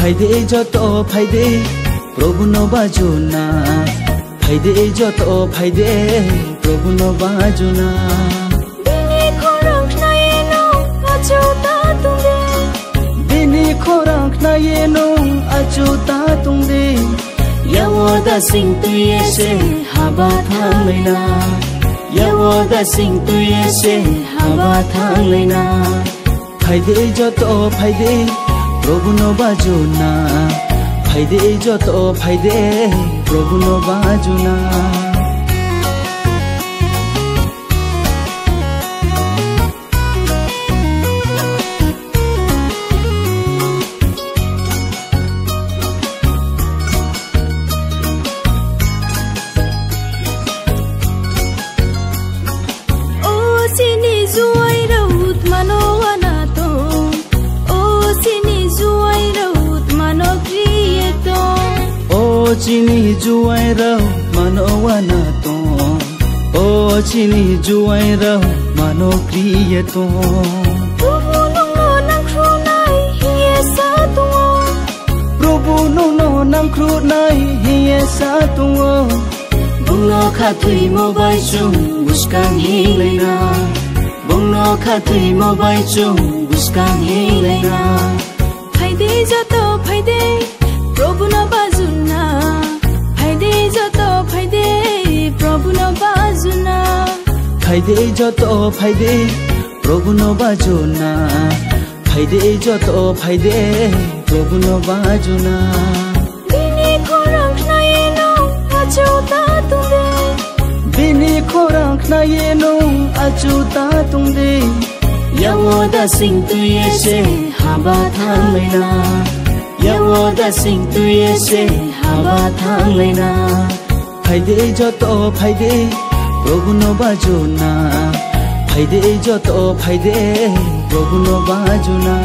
फाइदे जतो फाइदे प्रभु न बाजुना फाइदे जतो फाइदे प्रभु न बाजुना दिने खोराक नायेनो अचुता तुंदे दिने खोराक नायेनो अचुता तुंदे यवदा सिंह तुयेसे हाबा थांलैना यवदा सिंह तुयेसे हाबा थांलैना फाइदे जतो फाइदे प्रभु न बाजुना फाइदे जतो फाइदे प्रभु न बाजुना चिनी जुआएर मानो वाना तो ओ चिनी जुआएर मानो क्रिय तो प्रभु नो नंख्रु नाइ हिए सातुओ प्रभु नो नंख्रु नाइ हिए सातुओ बुंनो खाथुई मोबाइ जुम बुस्कां हिलैना बुंनो खाथुई मोबाइ जुम बुस्कां हिलैना फाइदे जतो फाइदे प्रभु न बाजुना फाइदे जतो फाइदे प्रभु न बाजुना फाइदे जतो फाइदे प्रभु न बाजुना फाइदे जतो फाइदे प्रभु न बाजुना दिने खोराक नायेनो अचुता तुंदे दिने खोराक नायेनो अचुता तुंदे यवदा सिंह तुयेसे हाबा थांलैना यवदा सिंह तुयेसे हाबा थांलैना फाइदे जतो फाइदे प्रभु न बाजुना फाइदे जतो फाइदे प्रभु न बाजुना